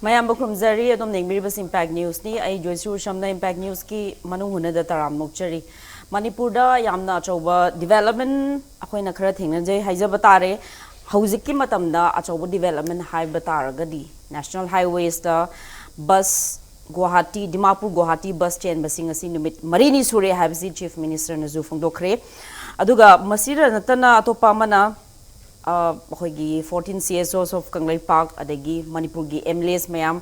Mayam Bukumzari, Adam Ningmiribus Impact News ni, I Joyshree Usham na Impact News ki Manung Huna da Taram Nokchari. Manipur da Yamna Athouba development akoy na khara thingnajay haija batare haujiki matamda Athouba development high bataragadi national highways da bus Guwahati Dimapur Guwahati bus chain basing asi numit marini sure habsi chief minister na zu phongdokre aduga masira natana atopa mana akoygi 14 CSOs of Kanglai Park adagi Manipur gi MLAs mayam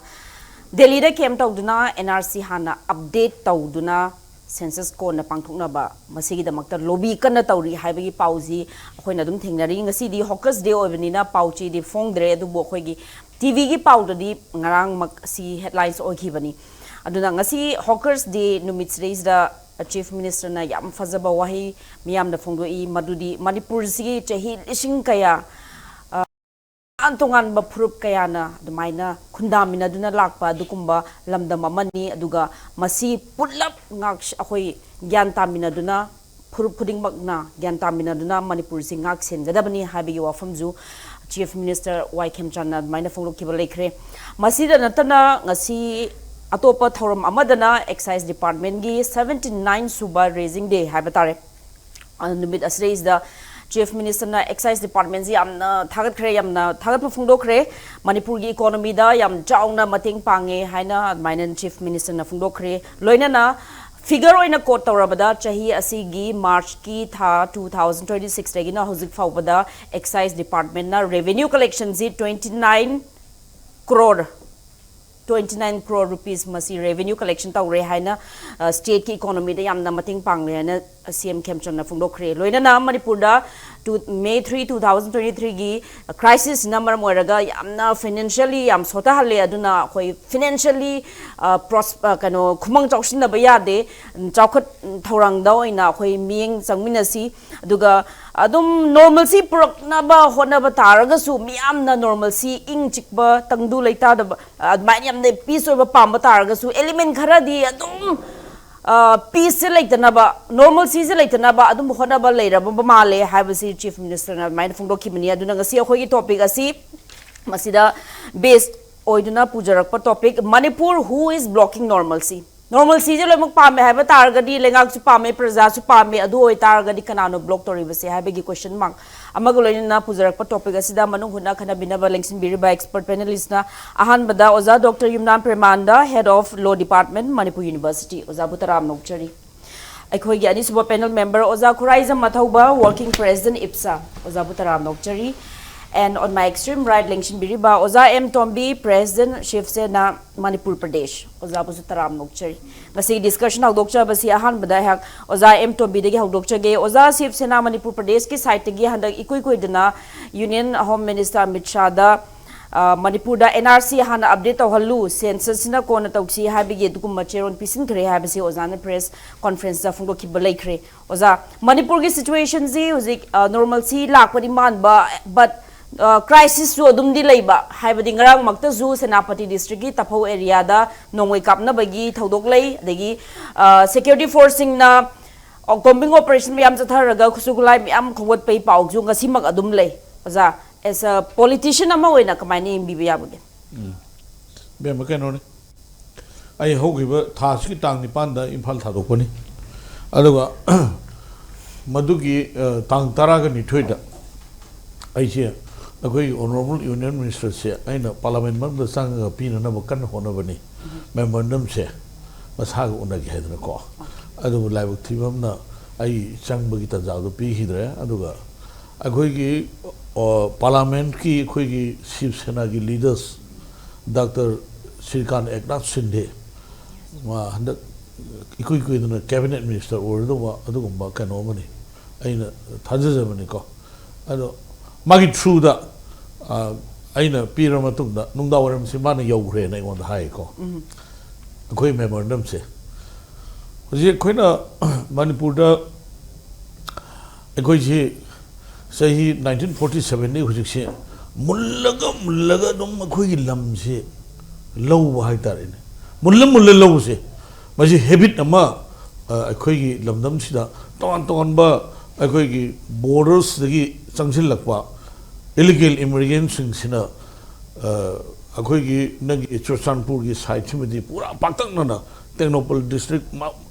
Delhi da kem tawduna NRC hana update tawduna census ko na pangthokna ba masigi damakta lobby kana tawri haibagi pauji akoyna dum thengnari ngasi di hawkers day obenina pauchi di phongdre adu bo akoygi TV gi pauda di ngarang mak si headlines okhibani aduna ngasi hawkers day numits raise da chief minister na yam fazaba wahi miyam da phongdo I madudi Manipur si chahi lising kaya antongan ba prup kaya na dumaina kundamina duna lakpa dukumba lamdam amani aduga masi pullap ngak akoy gyan tamina duna prup puding magna gyan tamina duna Manipur si ngak sen gadabani habi wafamju chief minister Waikem Channa maina phonglo kibalekre masida natana ngasi atopa thoram amadana excise department gi 79 suba raising day habatare anumit asreis da chief minister na excise department ji amna thagat khre yamna thagat phungdo khre Manipur gi economy da yam chauna mating pange haina mainen chief minister na phungdo khre loina na figure oina quote tawrabada chahi asigi march ki tha 2026 regina hozik fawbada excise department na revenue collection ji 29 crore rupees masi revenue collection tawre haina state ki economy da yamna mating pangle haina CM Kemchon na phungdo khre loina na Manipur da May 3 2023 gi crisis number moiraga yamna financially yam sota halle aduna khoi financially kano khumang chawshin na bayade chawkhat thorang da oina khoi mieng changminasi aduga adum normalcy purakna ba hona ba taraga su miyamna normalcy ing chikba tangdu leita da admai yamne peace oba pamba taraga su element khara di adum peace like the naba normal season like the naba adum hona ba leira ba male habasi chief minister na main phongdo kimani aduna ngasi akhoi topic asi masida based oiduna pujarak pa topic Manipur who is blocking normalcy normalcy je lomak pame haba targadi lengak su pame praja su pame adu oi targadi kanano block tori base habegi question mark amagoloina na pujarak pa topic asida manung huna khana binaba lengsin biri ba expert panelist na ahan bada oza Dr. Yumnam Premananda head of law department Manipur University oza butaram nokchari akhoi gi ani suba panel member oza Khuraijam Athouba working president IPSA oza butaram nokchari and on my extreme right Lengshin Biriba Oza M Tombi President Shiv Sena Manipur Pradesh Oza Busu Taram Nokchari ngasi discussion hak dokcha basi ahan bada hak Oza M Tombi degi hak dokcha ge Oza Shiv Sena Manipur Pradesh ki site gi handak ikoi dana Union Home Minister Amit Shah da Manipur da NRC hana update tawhalu census na kona tawsi habige dukum macheron pisin kre habisi Oza na press conference da phungdo ki balai kre Oza Manipur gi situation ji uzik normalcy lakpani man ba but crisis su adum di leiba haibadi ngarang makta zu Senapati district gi Taphau area da nongoi kapna bagi thodok lei degi security forcing na combing operation yam chatharaga khusugulai yam khongwat pei pau ju ngasi mak adum lei oza as a politician ama oina kamaini imbi ya bage be ma keno ne ai hogiba thas ki tang ni panda imphal thadokoni aduga madugi tang taraga ni thoida ai che akoi honorable union minister se aina parliament mang da sang pina na bakan hona bani memorandum se masag unagi hedra ko adu laibuk thibam na ai chang bagi ta jaw pi hidre aduga akoi gi parliament ki khoi gi Shiv Sena gi leaders Dr. Srikan Eknath Shinde ma handak ikoi na cabinet minister ordo wa adu ba kano mani aina thajaja mani ko adu magi through da aina pira matung da nungda waram simana yogre na ngon hai ko khoi memorandum se je khoina Manipur da khoi je sahi 1947 ni hujik se mullaga dum khoi lam se low hai tare ne mulla low se maji habit ama khoi gi lamdam sida ton ba khoi gi borders dagi changsil lakwa illegal immigrants sina ꯑꯩꯈꯣꯏꯒꯤ ꯅꯪꯒꯤ ꯆꯨꯔꯆꯥꯟꯄꯨꯔꯒꯤ ꯁꯥꯏꯠꯁꯤꯃꯗꯤ ꯄꯨꯔꯥ ꯄꯥꯛꯇꯛꯅꯅ Tengnoupal district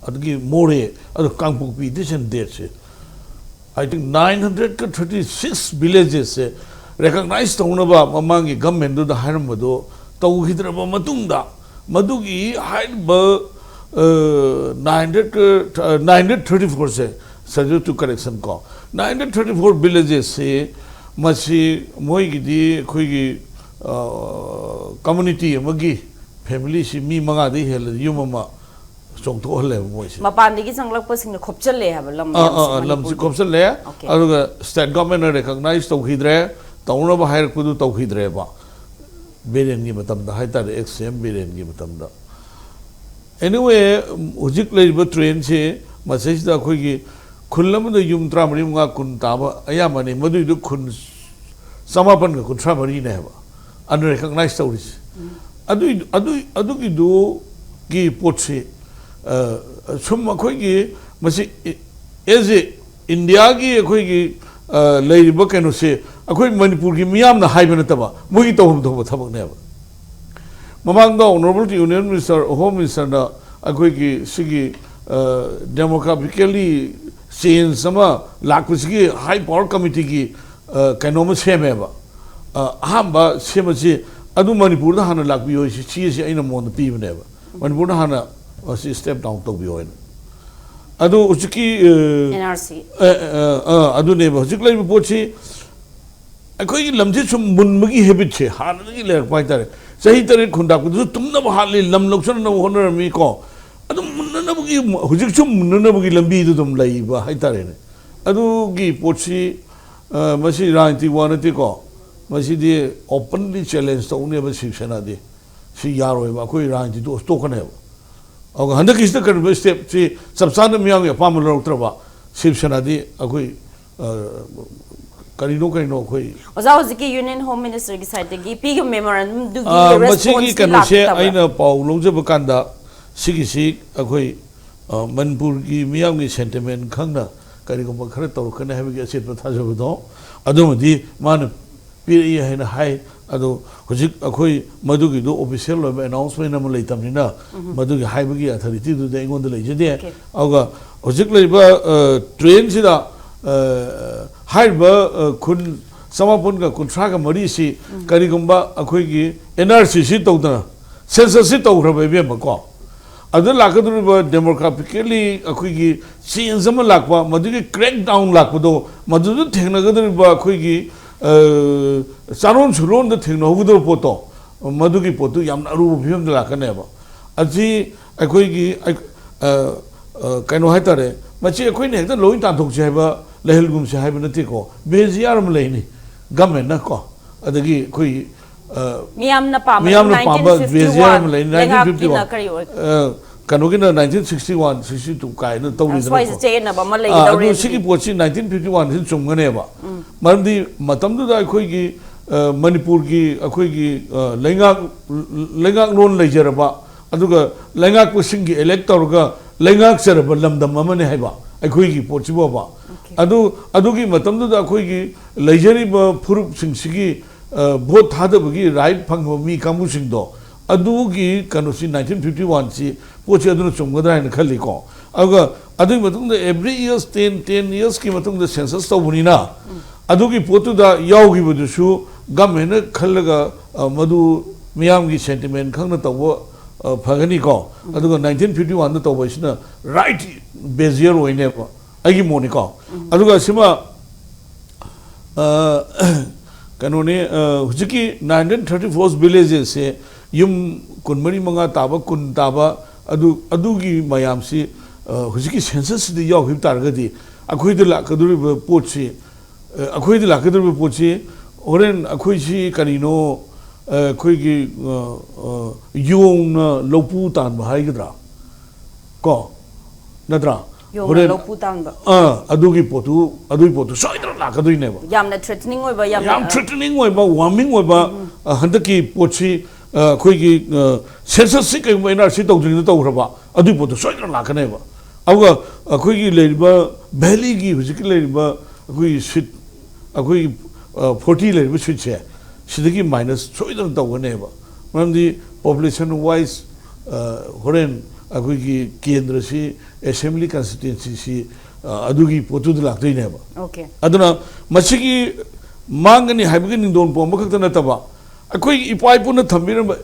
ꯑꯗꯒꯤ ꯃꯣꯔꯦ ꯑꯗꯨ ꯀꯥꯡꯄꯣꯛꯄꯤ this and ꯗꯦꯠꯁꯦ I think 936 villages recognize taunaba mamangi government do the haramado tauhidraba matunda madugi haidba 934 se subject to correction ko 934 villages se masi moigidi khoigi community amagi family si mi manga de hel yumama chongtho hale moise mapandigi sanglakpasing khopchalle haba lam lamsi khopchalle aduga state government recognize tauhidre taunaba hairpudu tauhidre ba beren gi matamda haitare exam beren gi matamda anyway hujik leiba train se message da khoigi khullamda yum tramari nga kun taba ayamani madu du khun samapan ga kun tramari ne ba unrecognized tauris adu gi du gi potse sum akhoi masi as India gi akhoi gi leiba kanu se akhoi Manipur gi miyam na haibana taba mugi tawhum thoba thabak ne ba mamang da honorable union minister home minister na akhoi gi sigi demographically change sama lakpusigi high power committee gi kanoma seme ba ahamba semasi adu Manipur da hana lakbiyo si aina mon pi bane ba Manipur da hanaasi step down to be on adu uchiki NRC adu ne ba uchikla bi pochi akoi lamji sum munmagi habit che hanagi le pai tare sahi tare khunda ku tumna ba hali lam loksan na honor mi ko adu munna na bugi hujik sum munna na bugi lambi du dum lai ba hai tare ne adu gi pochi masi ranti wanati ko masi di openly challenge to ne ba Sena di si yaro ba koi ranti to kan hai और hundred किस तरह कर step से सबसाने में आगे palm लोग तरवा शिव सेना दी अकोई करीनो कोई ओजा ओजी यूनियन होम मिनिस्टर की साइड की पी के मेमोरेंडम दुगी मसीगी कनसे आइना पाउ लोंजे बकांदा सिगिसी अकोई मनपुर की मियाम की सेंटिमेंट खंगना करीको बखरे तौरकने है कि असेत थाजो बदो अदुमदी मान पीरी है ना हाई अदो हुजिक अखोई मधुगी दो ऑफिशियल लोबे अनाउंसमेंट अम लेतमनिना मधुगी हाइबगी अथॉरिटी दो देंगोंद लेजदे अगा हुजिक लेबा ट्रेन सिदा हाइबा खुन समापुन का कुंट्रा का मरी सी करिगुंबा अखोईगी एनआरसी सी तौदना सेंसस सी तौरबे बेमको अदु लाकदुबा डेमोक्रेटिकली अखोईगी चेंज अम लाकबा मधुगी क्रैक डाउन लाकबदो मधुदु थेंगनगदुबा अखोईगी चारों सुरों द थिंग नौगुदर पोतो मधुगी पोतो याम अरुब भीम दला कने बा अजी अखोई की कनो है तारे मची अखोई ने एकदम लोइन तांथोक से है बा लहलगुम से है बनती को बेजियार में लेनी गमे न को अदगी कोई मियाम न पाम बेजियार में लेनी 1951 कनोगी ना 1961 62 काय न तौरी न स्वाइस चेन न बम लेगी दौरे अदु सिगी पोची 1951 sin चुमगने बा मरदी मतम दु अखोई की मणिपुर की अखोई की लेंगाक लोन लेजरबा अदुगा लेंगाक पुसिंग की इलेक्ट तौरगा लेंगाक सरबा लमदम अमने हैबा अखोई की पोचिबो बा अदुगी मतम दु अखोई की लेजरीबा फुरुप सिंग सिगी भोट थादबगी राइट फंगबा मी कामु सिंग दो अदुगी कनुसी 1951 सी पोची अदुन चुमगदा है खली को अगर अदुगी मतुंग एवरी इयर्स 10 years की मतुंग सेंसस तौबनिना अदुगी पोतुदा यावगी बदुसु गवर्नमेंट खलगा मधु मियाम की सेंटिमेंट खंगना तौबो फगनी को अदुगा 1951 द तौबसिना राइट बेजियर ओइने अगी मोनिको अदुगा सिमा कनोने हुजिकी 934 villages से युम कुनमरी मंगा ताबा कुन ताबा अदुगी मयामसी हुजिकी सेंसस दि यावहि तारगदी अखोइद लाकदुरिब पोछि अखोइद लाकदुरिब पोछि ओरेन अखोइसी करिनो अखोइगी योंग लोपु तान हाइगद्रा को नद्रा योंग लोपु तान अदुगी पोतु सोइदर लाकदुइनेबा यामना थ्रेटनिंग ओइबा याम थ्रेटनिंग ओइबा वार्मिंग ओइबा हंदकी पोछि अखोइगी सेंसस से कई एनआरसी तौद्रिन तौरबा अदुई पोतु सोइदर लाकनेबा अबगा अखोइगी लेरिबा वैली की हुजिकी लेरिबा अखोइ सिट अखोइ 40 लेरिबा सिट से सिदगी minus सोइदर तौगनेबा Mamdi population wise horen agugi kendra si assembly constituency si adugi potu de lakdei neba. Okay. Aduna masigi mangani haibagi nindon po makakta na taba. Akoi ipai puna thambiram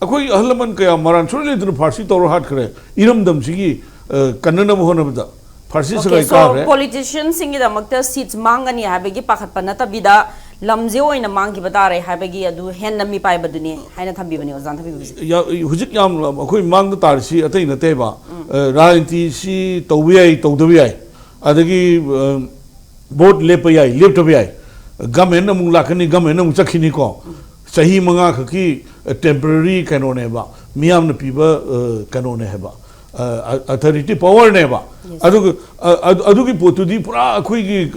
akoi ahlaman kaya maran surely the Farsi toro hat kare iram dam sigi kannana mohona bada. Farsi Okay, so politicians singi da makta seats mangani habagi pakhat panata bida lamje oina mangi badare habagi adu hen nami pai baduni haina thambi bani ozan thambi bisi ya hujik yam akoi mang da tar si atai na teba rajniti si tawiyai tawdawiyai adagi vote lepayai leptawiyai gamen na mung lakani gamen na mung chakhini ko sahi manga khaki temporary kanone ba miyam na piba kanone heba authority power ne ba adugi potudi pura akhui gi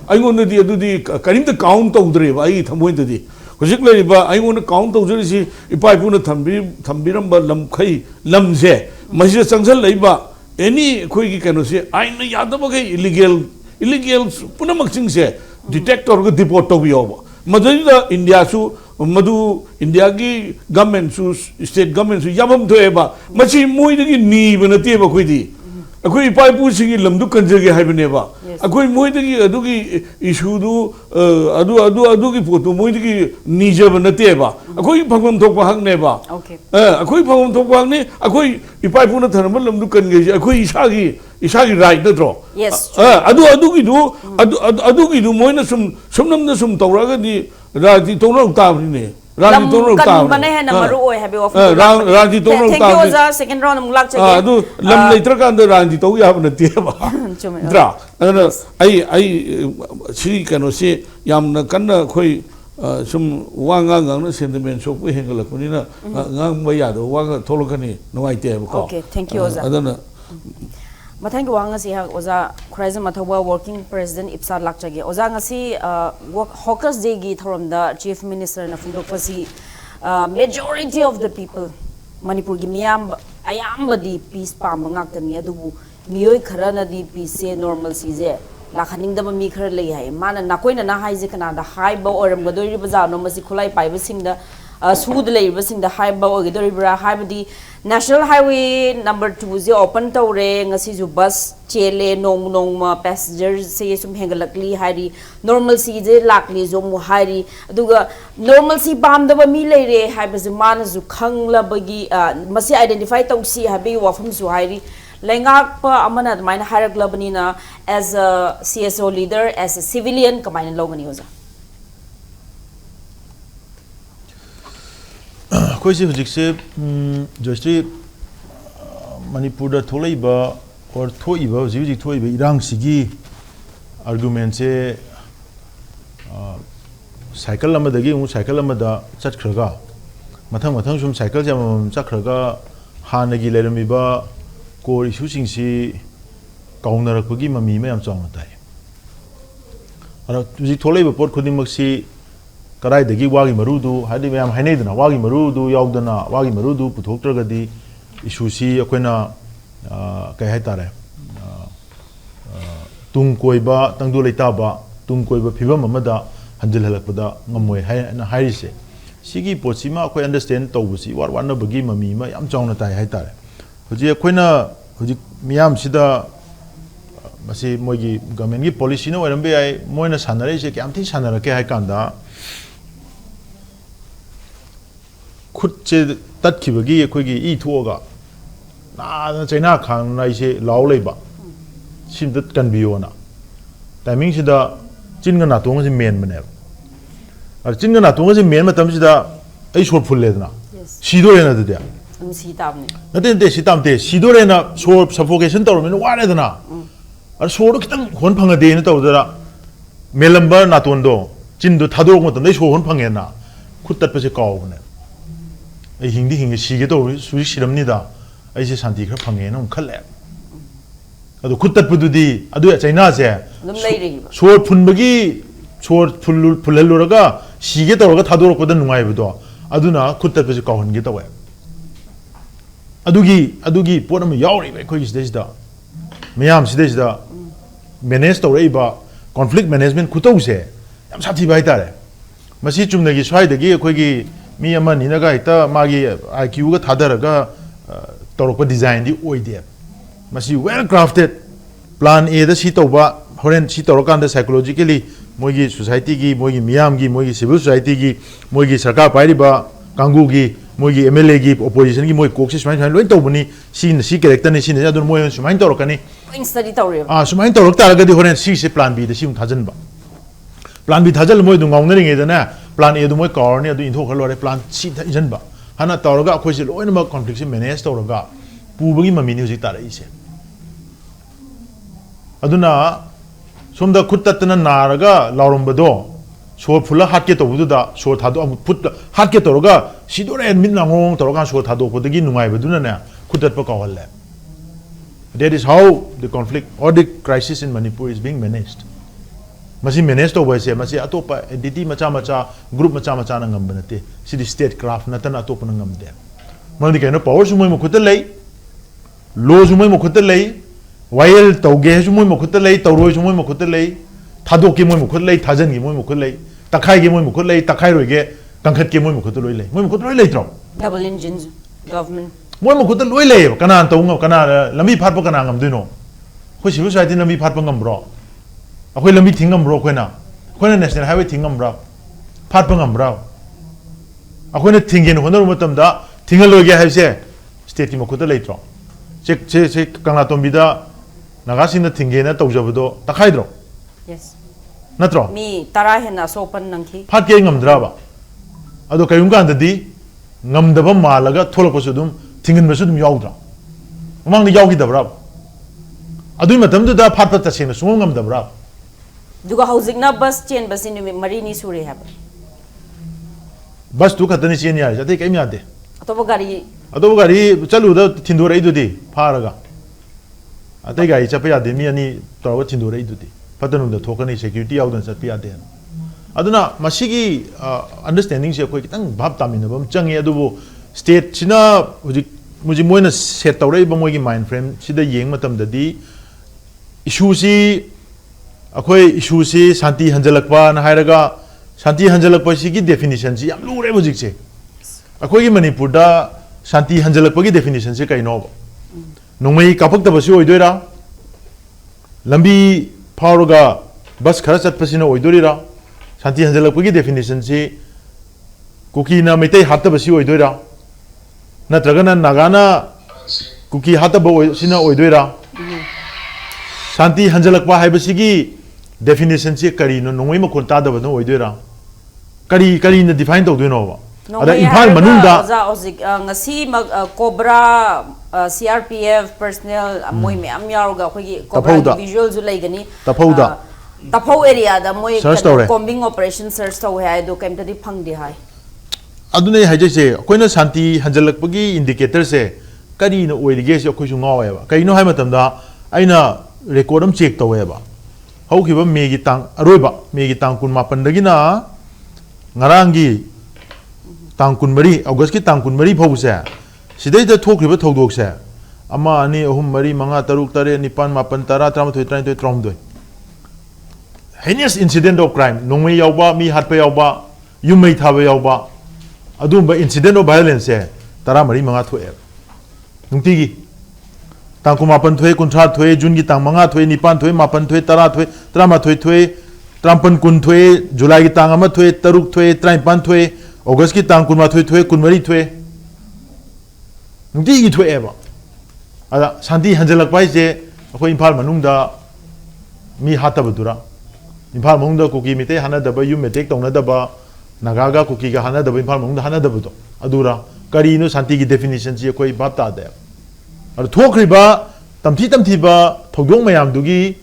aingon di adudi karim ta count tawdre ba ai thamoi di hojik le ba aingon count tawjri si ipai puna thambiram ba lamkhai lamje masjid changsal lei ba any khoi gi kano se ain yadaba ge illegal puna maksing se detector go deport to bi oba madida india su madu india gi government su state government su yabam to eba machi moi gi ni bana te ba khoi di akoi pai pu singi lamdu kanjage haibne ba akoi moi gi adugi issue du adu gi photo moi gi ni je bana te ba akoi phangam thok ba hang ne ba okay akoi phangam thok ba ne akoi ipai pu na thanam lamdu kan ge akoi isa gi right na tro yes adu gi du moi na sum na sum tawra ga di Raji Tono Tab ne. Raji Tono Tab. Raji Tono Tab. Second round mulak chake. Do lam later kan the Raji to ya na tiaba. Dra. I see can say yam na kanna khoi sum wanga na sentiment so we hengala kunina ngang baya do wanga tholokani no ai te ko. Okay, thank you Oza. Adana Mathang wanga si ha Oza Khuraijam Athouba working president IPSA lakchage Oza ngasi Hawkers Day gi thoramda chief minister na fundok pasi majority of the people Manipur gi miyam ayamba di peace pam ngaktani adubu miyoi khara na di peace normalcy je lakhaning da mi khara lei hai mana nakoina na hai je kana da hai ba oram gadoi baza no masi khulai pai basing da Sud Labor the high bow High National Highway number 2 is open to ring as you bus chele no passengers say some hangalakli hari normalcy lakli zomu hari duga normalcy bam the mile hibazimana zu kangla bagi must identify to see habi wafum zuhari Lengak pa amana mine higher globanina as a CSO leader as a civilian combined loganiosa. Koisi hujikse Joyshree Manipur da tholaiba or thoiba hujik thoiba irang sigi argument se cycle amadagi cycle amada chatkhraga mathang sum cycle jam chakhraga hanagi leramiba core issue singsi kaungnarakpagi mami mayam chawna tai ara hujik tholaiba pot khudimaki Karai the Giwagi Marudu, Hadimam Hanedana, Wagi Marudu, Yaudana, Wagi Marudu, Putotragadi, Ishusi, Aquena, Kahetare, Tunkoiba, Tangduletaba, Tunkoiba, Piva Mamada, Handelapada, Namoy, and Harise. Sigi Potsima, I understand Tobusi, what one of Bagima Mima, I'm John Tai Hetare. Hujia Quena, Miam Sida. Masi mogi government policy no erambe ai moina sanare je ke amthi sanara ke hai kanda khut che tat khibagi khoi gi I thuoga na China khang nai se law leiba sim dat kan biona timing sida chin na tong se men mane ar chin na tong se men matam sida ai short full ledna sido rena de dia si tamne naten de si tamte sido rena short suffocation tawmen wale dana ar short kitang hon phanga de na tawdara melamba na tondo chin do thador mo tan short hon phange na khut tat pa se kaw ne ai hingi sige to su siramni da ai se santi khra phange na khale adu khut tat pu di adu China se short phunbagi short phullaluraga sige tawraga thador ko da nungai budo aduna khut tat pa se kaw hon ge tawe adugi ponam yauri be khoi stage da mayam stage da manage to reiba conflict management khutou se yam sathi bai tare masi chumna gi swai da gi khoi gi mi ama ni na ga ita magi IQ ga thadar ga torok design di oide masi well crafted plan A da si toba horen si torokan da psychologically moigi society gi moigi miyam gi moigi civil society gi moigi sarkar pai ba kangu gi moigi MLA gi opposition gi moi kok si smain loin tobani si character ni si ne adun moi smain torokani study tawre smain torok ta ga di horen si plan B da si thajan ba plan B thajal moi du ngong na ring na plan A du moi kor ni adu intho khalore plan C thajan ba hana toroga khoi si loin ma conflict si manage toroga pubagi mami ni hujik ta rai se aduna somda khuttatna naraga laurumbado so phula hatke tobuda so thado put hatke toroga sidore min nangong toroga so thado podagi nungai baduna na khuttat pa kawalle. That is how the conflict or the crisis in Manipur is being managed. Masi managed to boise masi atopa entity macha group macha na ngam banate si the state craft natan atopa na ngam de mandi kaino power sumoi mo khutalei law sumoi mo khutalei while tauge sumoi mo khutalei tauroi sumoi mo khutalei thadok ki moi mo khutalei thajan gi moi mo khutalei takhai gi moi mo khutalei takhai roige kangkhat ki moi mo khutaloi lei moi mo khutaloi lei tro double engines government moi mo khutaloi lei kana tong kana lami phat pa kana ngam duino khoi civil society lami phat pa ngam bro akhoi lambi thingam bro khoina national highway thingam bro phat pa ngam bro akhoi thingen honor matam da thingal loge haise state ki mokhuta leitro che kangla tombi da naga sina thingena tawjabdo takhai dro yes natro mi tara hena sopan nangki phat ke ngam draba ado kayum kan dadi ngam daba malaga tholok pasudum thingen basudum yawdra mang ni yawgi dabra adu matam da phat pat tasena sungam ngam dabra duga housing na bus chain bus in marini sure have bus tu khatani chen ya jate kai mi ade atoba gari chalu da thindore idudi pharaga atai gari chapa ya de mi ani tawa thindore idudi patanu da thokani security yaudan chat ya de aduna masigi understanding se koi kitang bhab tamina bam changi adubu state china muji moina set tawrei ba moi gi mind frame sida yeng matam da di issue si akhoi issue si shanti hanjalakpa na hairaga shanti hanjalakpa si gi definition si yam lure mujik che akhoi gi manipur da shanti hanjalakpa gi definition se kai no nongmei kapak ta basi oidoira lambi phauroga bus khara chat pasina oidorira shanti hanjalakpa gi definition si kuki na metai hatta basi oidoira natragana nagana kuki hatta ba sina oidoira shanti hanjalakpa haibasigi definition se kari no nongoi makon ta da no oidoira kari na define to doino ba ada imphal manunda za ozik ngasi cobra CRPF personnel moi me am yaruga khoi cobra visual zu laigani tapau area da moi combing operation search to hai do kem tadi phangdi hai adune haje se koina shanti hanjalakpagi indicator se kari no oirige se khoi su ngawa ba kai no hai matam da aina record am check tawe ba hau ki ba me gi tang aroiba me gi tang kun mapan dagi na ngarangi tang kun mari august ki tang kun mari phau se sidai da thokri ba thodok se ama ani ahum mari manga taruk tare nipan mapan tara tram thoi trai trom doi heinous incident of crime nongmei yauba mi hatpa yauba yumei thaba yauba adumba incident of violence se tara mari manga thoe nungti gi tang ku mapan thoi kunthra thoi jun gi tang manga thoi nipan thoi mapan thoi tara thoi trama thoi thoi trampan kun thoi july gi tang ama thoi taruk thoi traipan thoi august ki tang kun ma thoi thoi kun mari thoi nungti gi thoi eba ada shanti hanjalak pai je akhoi imphal manung da mi hata badura imphal manung da kuki mite hana da ba yum metek tong na da ba nagaga kuki ga hana da ba imphal manung da hana da ba do adura kari no shanti gi definition ji akhoi bap ta de ar thokri ba tamthi ba thogdong mayam dugi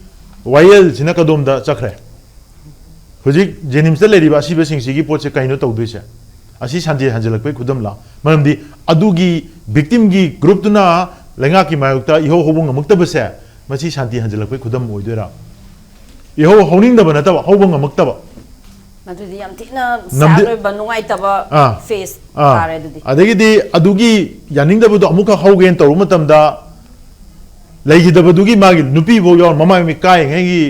wayel jina kadom da chakre hojik jenims da leri ba si ba sing si gi poche kaino tawdu se asi shanti hanjalak pai khudam la maramdi adugi victim gi group tu na lenga ki mayukta iho hobong amakta ba se masi shanti hanjalak pai khudam oidoira iho honing da bana ta hobong amakta ba madudi yam thina saroi banungai taba face tare dudi adagi di adugi yaning da bu amuka hogen to rumatam da legi da dugi magi nupi bo yor mama mi kai ngi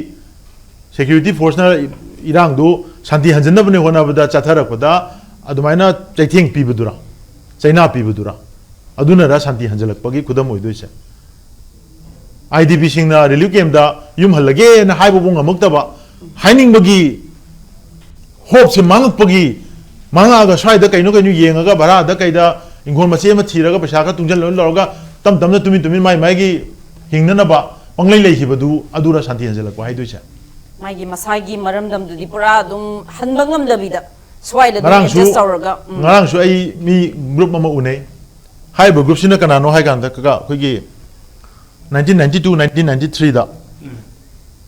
security force na irang do shanti hanjanna bane hona bada chathara koda adumaina chaiting pibudura China pibudura aduna ra santi hanjalak pagi kudam oidoise IDP singna relief camp da yum halage na haibu bunga maktaba haining bagi hope se mangak pagi manga ga swai da kaino kaino yenga ga bara da kaida ingol mache ma thira ga pesa ka tungjal lon lorga tam tam na tumin mai gi hingna na ba panglai lei hibadu adura santi hanjalak pa haidoise mai gi masagi maram dam du di pura dum hanbangam dabida swai la dum just sauraga ngarang su ai mi group mama unai haibu group sina kana no hai kan da ka khoi 1992-1993 da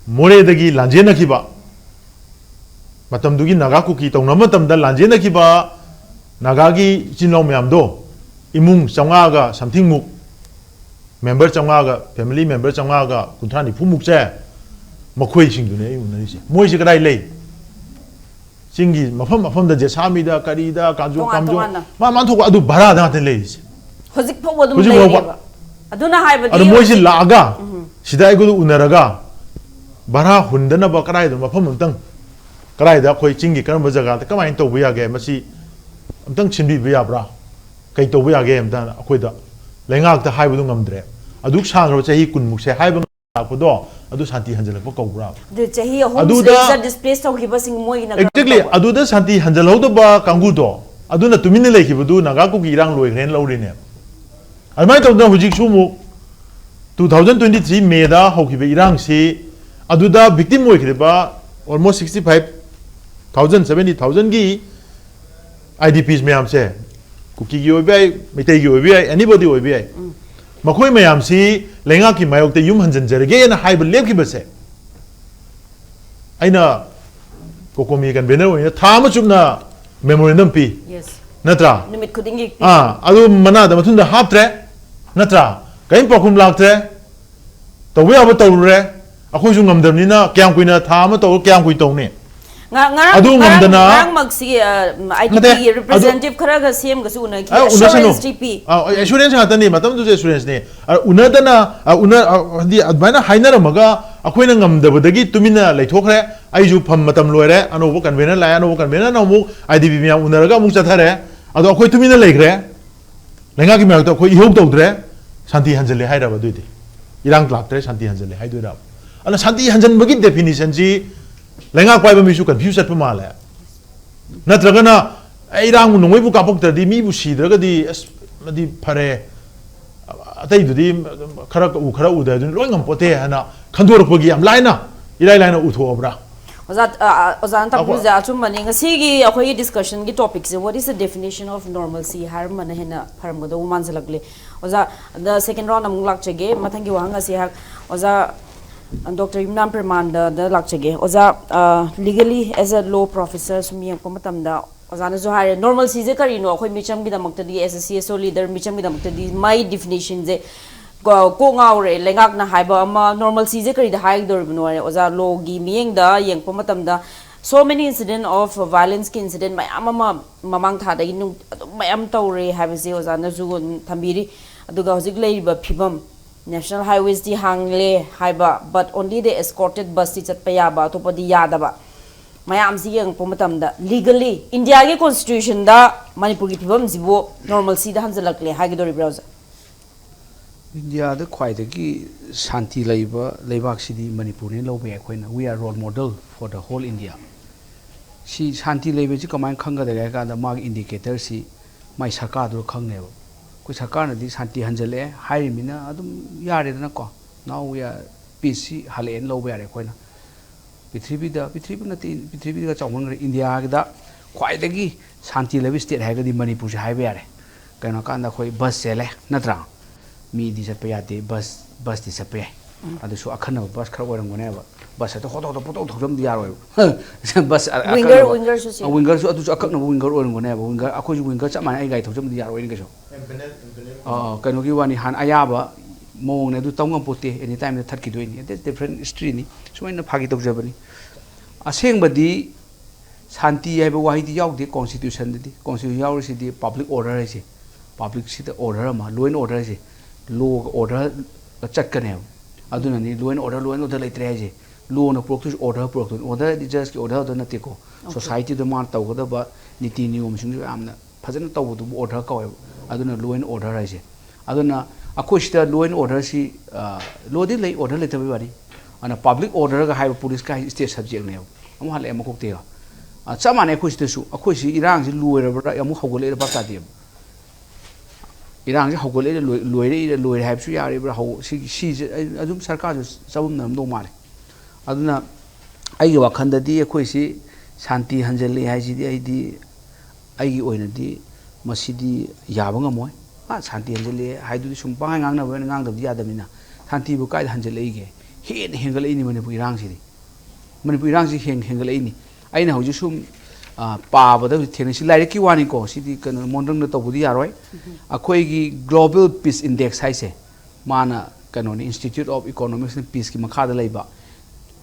more dagi lanjena kiba matam dugi naga kuki tong nama tam da lanjena kiba naga gi chinong myam do imung changa ga something muk member changa ga family member changa ga kunthani phumuk che makhoi sing du ne unari se moi se kadai lei singi mafam da je sami da kari da kanjo kamjo ma man thok adu bara da ten lei se hojik phok wadum lei aduna haibadi adu moi si laga sidai gu unaraga bara hundana ba karai do mafam amtang karai da khoi chingi karam ba jaga ta kamai to buya ge masi amtang chinbi buya bra kai to buya ge amta khoi da lengak ta haibu ngamdre aduk sang ro chahi kun muk se haibu ko do adu santi hanjalak ko bra de chahi home visa displaced ho giba sing moi na exactly adu da santi hanjal do ba kangu do adu na tumin le ki bu naga ku ki rang loi ren lo ri ne almai to da hujik su mu 2023 May da ho ki be irang si adu da victim moi ki ba almost 65,000 70,000 gi IDPs me am se ku ki gi obai metai gi obai anybody obai makhoi mayam si lenga ki mayok te yum hanjan jerge na haib lep ki base aina kokomi kan bener oi tha ma chupna memorandum pi yes natra nimit khudingi adu mana da mathun da hap tre natra kaim pokum lak tre to we aba to re akhoi su ngam dam ni na kyam kuina tha ma to kyam kui to ne ngarang magsi IDP representative khara ga CM ga su na ki assurance GP assurance ha tani matam du assurance ne una dana una di adbaina haina ramaga akoina ngamdabadagi tumina laithokre aiju pham matam loire anobo convener la anobo convener na mu IDP mi unaraga mu chathare ado akoi tumina leikre lenga ki mak to akoi ihok tawdre santi hanjale haira ba duiti irang klaktre santi hanjale haidoira ala santi hanjan bagi definition ji lenga kwai ba mi su confuse pa mala natragana irang nongoi bu kapok tadi mi bu sidra ga di di phare atai du di khara u da dun loi ngam pote hana khandor pagi am laina ilai laina u tho bra ozan ta puja achum mani ngasi gi akhoi discussion gi topic is what is the definition of normalcy har man hena pharam go man salakle oza the second round amung lak chege mathangi wahanga si ha oza Dr. Yumnam Premananda the lakchege oza legally as a law professor sumi ko matamda oza na zo hare normalcy je kari no khoi micham gi damak tadi as a CSO leader micham gi damak tadi my definition je ko ngaure lengak na haiba ama normalcy je kari da haik dor binore oza law gi mieng da yeng ko matamda so many incident of violence ki incident mai ama mamang tha da inu mai am tawre have je oza na zu thambiri aduga hojik leiba phibam National Highways di hangle haiba but only the escorted bus ti chat payaba to padi yadaba mayam si yang pomatamda legally India ge constitution da Manipur gi phibam jibo normalcy da hanjalakle hagidori browser India da khwai da gi shanti leiba leibak si di Manipur ne lobe khoina we are role model for the whole India si shanti leiba ji kamai khanga da ga da mag indicator si mai sarkar do khangne ko sarkar na di shanti hanjale hai mina adum yare na ko now we are peace halen lo be are koina prithvi na ti prithvi ga chawang India ga khwai da gi shanti lebi state ha ga di Manipur hai be are kaina kan da khoi bus sele natra mi di satpa yate bus di satpa adu so akhana bus khara warang gone ba bus ta hoto to poto thojam di yaro bus winger so adu akak na winger warang gone ba winger akoi winger chama ai gai thojam di yaro ni ga so kaino ki wani han ayaba mong ne du tongam pote anytime ne that ki doini that's different history ni so ina phagi tok jabani aseng badi shanti ai ba wahi di yaw de constitution di constitution yaw si di public order si public si the order ma law and order si law order chat ka ne aduna ni law and order laitre si law na proctus order di just order do na te ko society do man taw da ba niti niyom sing amna phajana taw du order ka aduna law and order ai se aduna akhoi sta law and order si law di lei order le tabi bari ana public order ga hai police ka state subject ne amu hal am ko te ga chamane akhoi sta su akhoi si irang si luoi ra amu hogole ba ta de irang si hogole loi hai su yari bra ho si adum sarkar sabum nam do mare aduna ai wa khanda di akhoi si shanti hanjali hai si di ai di ai oina di masidi yaba ngamoi shanti hanjali hai du sum pa ngang na ben ngang da ya da mina shanti bu kai hanjali ge hen hengal ini manipur irang si di manipur irang si hengal ini aina hoju sum pa ba da theng si lai ki wani ko si di kan mondang na to bu di yaroi akhoi gi global peace index hai se mana kanoni institute of economics and peace ki makha da laiba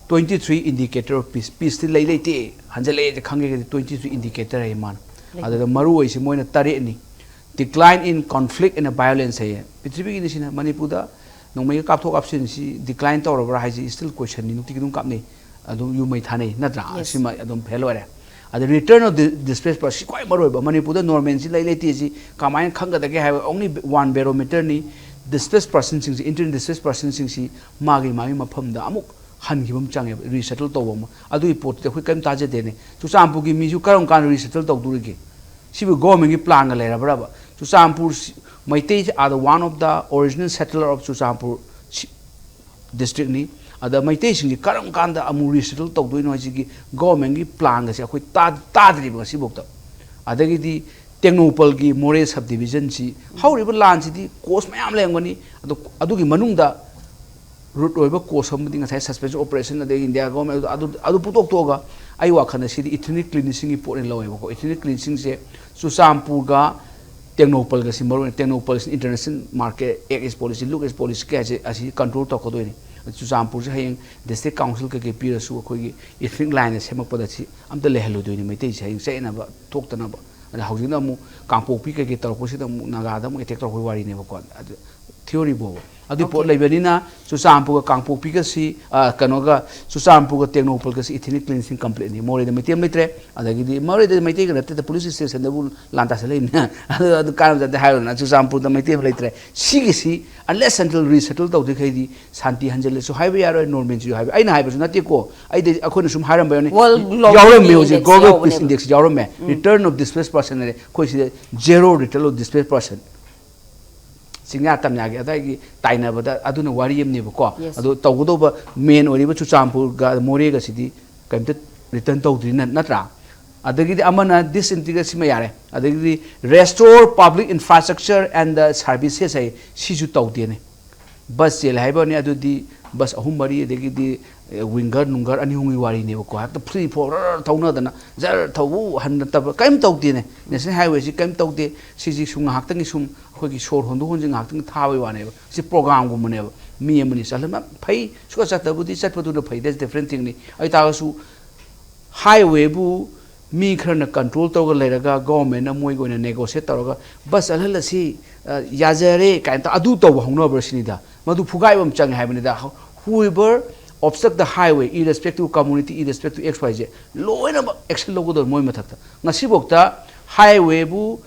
23 indicator of peace ti lai lai te hanjale khange 23 indicator ai man ada maru oi si moina tare ni decline in conflict and violence hai prithvi gi sina manipur da nongmai kap thok option si decline to ra hai si still question ni nuti dum kap nei adum yu mai thane natra sima adum phelo re ada return of the displaced person quite maru ba manipur da normalcy lai lai ti si kamai khanga da ge hai only one barometer ni displaced person sing intern displaced person sing si magi mafam da amuk han gi bam chang resettle to bam adu report te khoi kam ta je de ne chusampu gi mi ju karam kan resettle to du gi sibu government gi plan ga le ra ba chusampu maitei are the one of the original settler of chusampu district ni ada maitei sing gi karam kan da amu resettle to du no ji gi government gi plan ga se khoi ta dri ba sibu to ada gi di technopal gi more subdivision si how river land si di cost mayam lengoni adu gi manung da root over course of the suspension operation of the India government adu putok toga ai wa khana si ethnic cleansing report in law ko ethnic cleansing se Susampur ga technopal ga simaro technopal international market is policy look is policy ka asi control to ko do ni Susampur se hayeng district council ka ke pira su ko gi ethnic line semak pada si amta lehalo do ni mete sai sai na ba thok ta na ba ada housing na mu kangpok pi ka ke tar ko si da mu naga da mu attack to ko wari ne ba ko theory bo adu pot lai benina Susampur ka kangpok pi ka si kanoga Susampur ka technopal ka si ethnic cleansing complete ni more de metem litre ada gi di more de mete ka the police station da bu lanta se le na adu kan da ha na Susampur da metem litre si unless until resettle to de khai di shanti hanjale so highway aro normal ji highway aina highway na te ko ai de akhona sum haram ba ni yawram me hoje global peace index yawram me return of displaced person ne ko si zero return of displaced person singya tamya ge adai taina bada aduna wari em ne ko adu tawdo ba main ori ba Susampur ga more ga sidi kaimta return to dri natra adagi amana disintegration ma yare adagi restore public infrastructure and the services ai siju tawde ne bus sel hai ba ne adu di bus ahum mari adagi di winger nungar ani hungi wari ne ko ha free for thawna dana jar thawu han ta kaim tawde ne national highway si kaim tawde siji sung hak tangi sum khoi shor hondu honjing hak tang thawi wa ne si program gu mane mi amani salama phai su ka chatta budi chat padu phai that's different thing ni ai ta su highway bu mi kharna control to ga leraga government na moi goina negotiate toroga bus alhala si yajare kain ta adu to hongna ber sinida madu fugai bam chang hai bani da whoever obstruct the highway irrespective community irrespective xyz loina action logo do moi mathakta ngasi bokta highway bu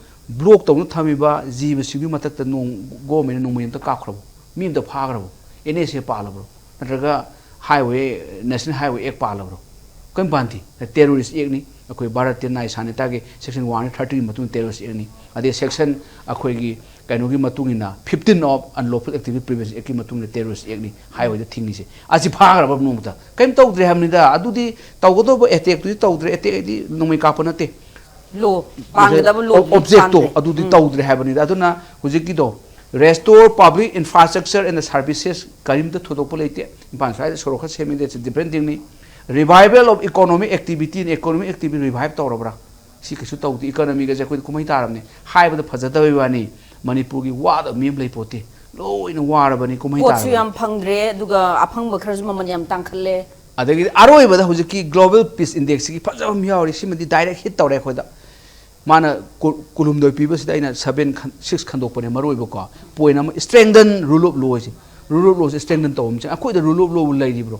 block to thami ba jiba sigi mathakta nong government nong mai ta ka khrobo mi ta phagrabo NSA palabro natraga highway national highway ek palabro kam banti terrorist ek ni akoi bharat nai sanita ge section 130 matun terrorist ek ni ade section akoi gi kaino gi matung ina 15 of unlawful activity prevention ek matung terrorist ek ni highway da thing ni se aji phagrabo nongta kam tawdre hamni da adudi tawgodo bo attack tu tawdre attack di nomai ka panate lo pangda bo lo object to adudi tawdre habani da aduna hujiki do restore public infrastructure and the services karim the thodo polite ban sai sorokha semi that's different thing ni revival of economic activity and economic activity revive to robra si ke su to the economy ga je ko kumai taram ne hai ba phajata bai wani manipur gi wa da mem lei pote lo in war bani kumai taram ko yam phangre duga aphang ba kharjuma man yam tangkhalle adagi aroi ba da hujiki global peace index gi phajam yauri simadi direct hit tawre khoda mana kulum doi people sida ina 7-6 khandok pone maroi boko point am strengthen rule of law rule of law strengthen to am akoi the rule of law lai ri bro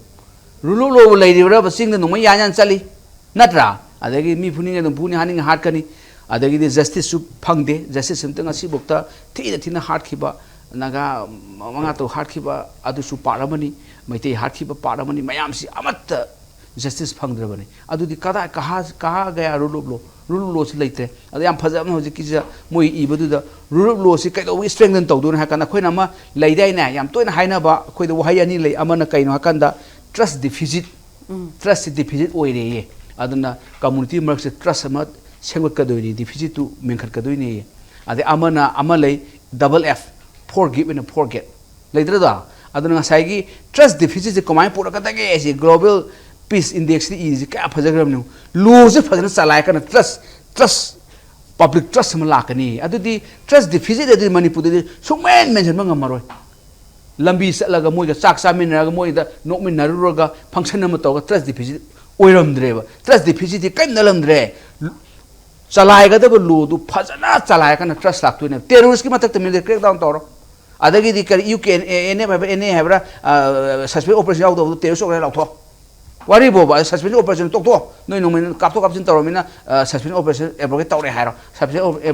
rule lo lay the sing the Nomayan Sally, Natra, Adagi me putting and putting handing hardcani, Adagi the justice to Pangde, justice something as Sibukta, Tea the Tina hardkeeper, Naga Mangato hardkeeper, Adusu Paramani, Mate hardkeeper Paramani, Mayamsi, Amata, justice Pangdravani. Adu the Kata Kaha Rulu. Rule laws later. I am Pazam Hosikiza, Mui Ibu the rule laws, we strengthen to do Hakana Quinama, Laydana, Yam to Hainaba, Quid Wayani, Amana Kaino Hakanda, trust deficit, trust deficit oye. Adana community marks a trust amat, Sengot Kaduni, deficit to Menkar Kaduni. At the Amana Amalay, double F, forgive and forget. Later, Adana Sagi, trust deficit, the command Purakatake as a global peace index is a capagram. Lose it for the Salaka trust public trust Malakani. Adu the trust deficit of the Manipur, so man mentioned Mangamaro. Lambi Lagamoy, Saksamin, Ragamoy, the Nomin Naruga, Punctionamato, trust deficit, Oiram driver, trust deficit, Kandalam dre. Salaga the Ludu, Pazana, Salaka, and trust like to him. Terrorist Kimata to me the crackdown toro. Adagi, you can any have suspect operation out of the terrorist. What about suspended operation? Talk to no, Capo Captain Toromina, suspended operation, abrogate Haro, suspended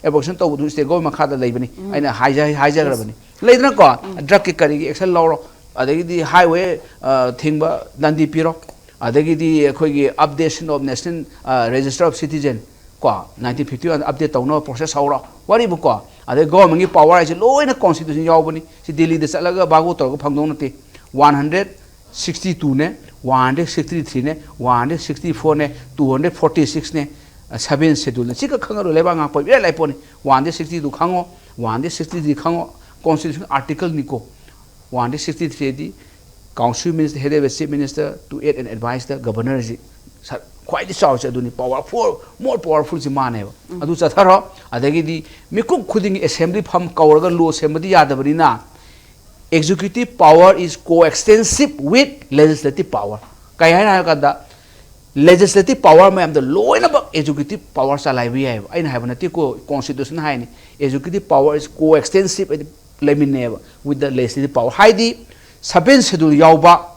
abortion to stay go Macada Labany, and a hijack. Later on, a drug carry excel law, the highway timber, Dundee Piro, the updation of National Register of Citizen, 1951 update of no process. What about the government power is low in the Constitution? Yawani, she deleted the Salaga Bago Togo Pangdonati 162 ne. 163 ne 164 ne 246 ne 7 schedule ne sika khangaro lebanga po be lai poni 162 khango 163 khango constitution article niko 163 di council minister head of chief minister to aid and advise the governor quite the charge aduni powerful more powerful ji mane adu chatharo adagi di mikum khuding assembly pham kauraga law sembadi yadabani na executive power is coextensive with legislative power. Kaya na legislative power may am the law and above executive power salai we have. I have na ko constitution hai ni executive power is coextensive with the legislative power. Haidi saben schedule yauba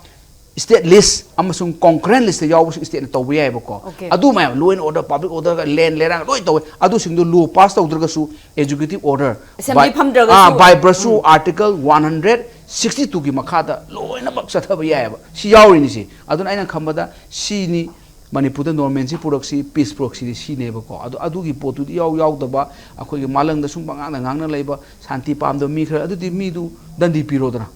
state list amasung concurrent list yauba state to we have ko. Adu may law and order public order land lerang loi to adu sing do law pass to su executive order by Brasu article 162 ki makada law and above sathaba yaba si yauri ni si adun aina khambada si ni Manipur NORMALCY proxy peace proxy si ne ko adu gi potu yaw daba akoi gi malang da sung banga ngangna leiba santi pam do mi khra adu di mi du dandi piro dana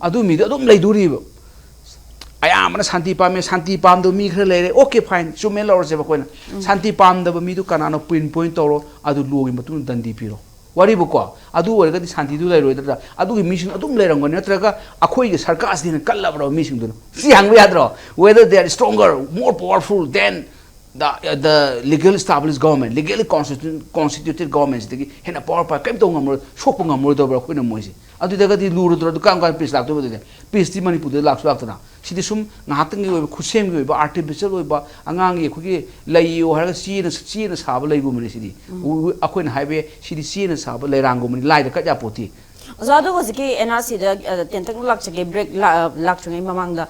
adu mi adum leiduri I am a Santi Pam do me relay, okay, fine, so many lords ever when Santi Pam the Midu Canano pinpoint toro, Adu Lu Matun Dandi Piro. What do you call? Adu or the Santi do Adu mission, Adum Lerang on Yatraga, Akoi sarcastic and Calabro mission. See, and we are whether they are stronger, more powerful than the legally established government, legally constituted governments, the Hena power by Kempton, shopping a murder of Quinamoisi. Adu the Luru to come peace like the peace the money put the laps after now. Sidisum Nahatangi Kusem with artificial with Angangi, Kuki, Lay or her sea and Saba Lagumini City. Aquin Highway, she is seen as Saba Lerangum, Light the Kajapoti. Zado was a gay NRC, the tentacle luxury break luxury among the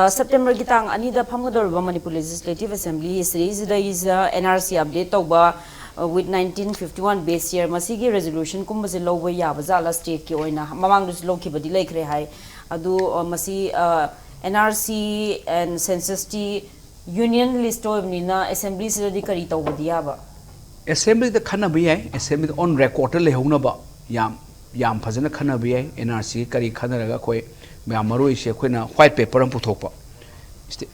September Gitang, Anida Pamador Manipur Legislative Assembly series. There is NRC update over with 1951 base year Masigi resolution Kumbazilo Yabazala state Kioina, Mamang Loki, but delay high. Adu Masi NRC and census T union list of Nina Assembly Sidi Karita Wadiaba. Assembly the Kanabi, Assembly on record Lehonaba Yam Pazana Kanabi, NRC Kari Kanaraga Koi, Yamaru is a white paper and putopa.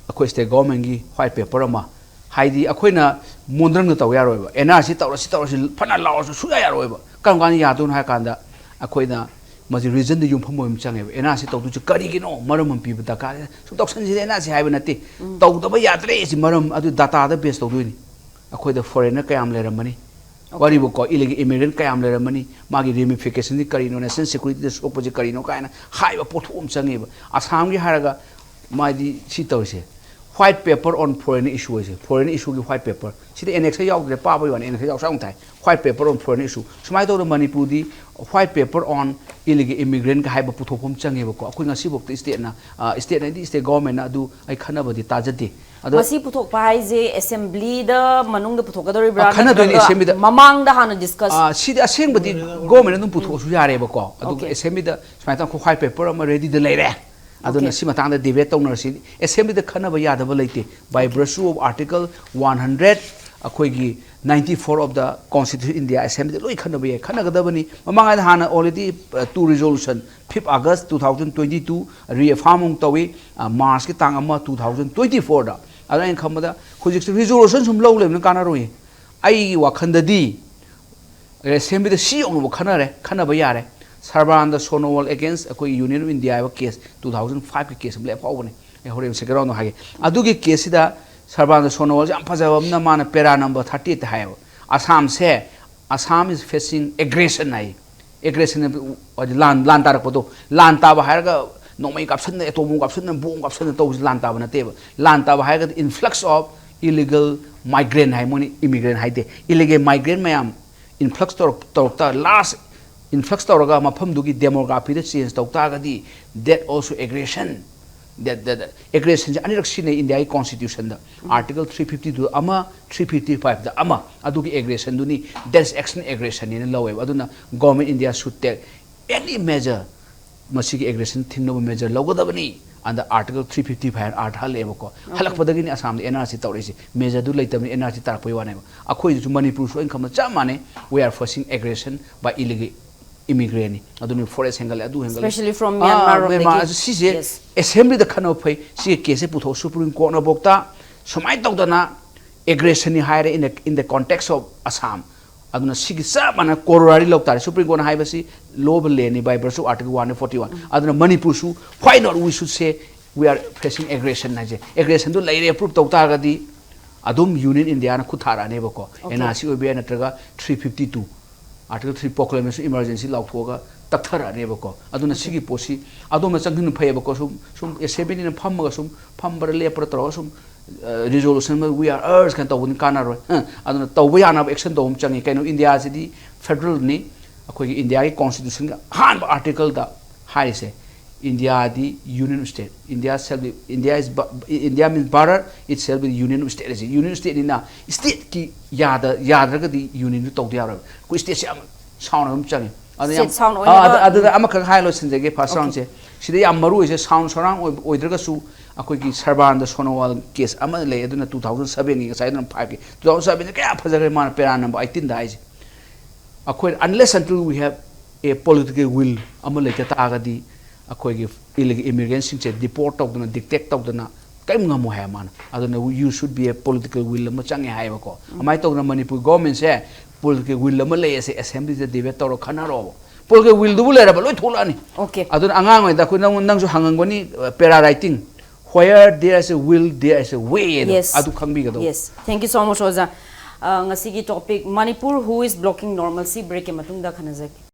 A question government white paper ma. Heidi Aquina Mundran Tawaro, NRC Tawasi Panalaws, Suyaro, Kangani Yadun Hakanda, Aquina. Must reason the Yumpum Chang, and I said to Karigino, Marum people, Dakar, so doctors in Nasi have a tea. Talk the Bayatris, Marum, Adu Data, the best of doing. Acquire the foreigner Kayam letter money. What you will call illegal immigrant Kayam letter money, Maggie ramification, the Carino, and security, the opposite Carino kind, high a pot home Sangiva. As Hangi Haraga, my Chitose. white paper on foreign issue is foreign issue ki white paper sida annex yaw de pa ba yon annex yaw sang thai white paper on foreign issue sumai to Manipur di white paper on illegal immigrant ka haiba puthopom change ba ko akoi ngasi bok state na state na di state government na adu ai khana ba di tajati adu masi puthok pa hai je assembly da manung da puthok gadori bra khana do ni assembly da mamang da hanu discuss sida aseng ba di government dum puthok su yare ba ko adu assembly da sumai ta ko white paper am ready da lai re aduna si matang da debate tawnar si assembly da khana ba yada ba leite by virtue of article 100 akoi gi 94 of the constitution India assembly loi khana ba khana ga da bani mamang da hana already two resolution 5th August 2022 reaffirming tawi March ki tang ama 2024 da ada en khamada khojik resolution sum lo le kana roi ai wa khanda di assembly da si ong ba khana re khana ba yare Sarvanda Sonowal against a Union of India case 2005 case black over a horrible second high. Adugi case da Sarvanda Sonowal Ampazavamna mana pera number 30 high. Assam say Assam is facing aggression. Aggression of the land Tarapoto, land Taba Harga, no make up sudden atomu up sudden boom up sudden toes land Taba on the table. Land Taba Harga influx of illegal migrant harmony immigrant high. Illegal migrant mayam influx to last influx tawraga mafam dugi demography da change tawta ga di that also aggression that aggression ani raksine India constitution da article 352 ama 355 da ama adugi aggression duni that's action aggression in law aduna government India should take any measure masigi aggression thinno measure logadabani under article 355 art haleba ko halak padagi ni Assam NRC tawrisi measure du leitamni NRC tarakoi wane akhoi ju Manipur so income cha mane we are facing aggression by illegal immigrant aduni forest hangal adu hangal especially from Myanmar si je assembly da khano phai si case putho supreme court na bokta somai tawdana aggression ni haire in the context of Assam aduna si sa mana korari loktar supreme court na haiba si law leni by virtue article 141 aduna Manipur su why not we should say we are facing aggression na je aggression do laire approve tawta ga di adum union India na khuthara ne bako NRC obe na traga 352 Article 3 proclamation emergency lauthoga takthara rebako aduna sigi posi adoma changhin phayebako sum assembly na phamma sum phambar lepra tro sum resolution we are urged kan tawun kana ro aduna tawba yana action dom changi kaino India sidi federal ni akoi India ki constitution ga han article da hai se India the union state India means border itself the union state is union state ina state ki yada ga di union to dia ro ku state se sound changi adu ama ka hai lo sinje ge first round se sida yam maru se sound sorang oidra ga su akoi ki Sarvanda Sonowal case ama le aduna 2007 ni sai 5 ki 2007 ka phajare man pera number 18 da is akoi unless until we have a political will ama le ta ga di akoi gi illegal immigrants se deport tawdana dictate tawdana kaim ngamo ha man aduna you should be a political will ma changi ha ba ko amai tawna Manipur government se political will ma le se assembly se debate tawro khana ro political will du le ra ba loi tholani okay aduna angang oi da ku nang su hangang goni para writing where there is a will there is a way adu khangbi ga do yes thank you so much oza ngasi gi topic Manipur who is blocking normalcy break e matung da khana jaki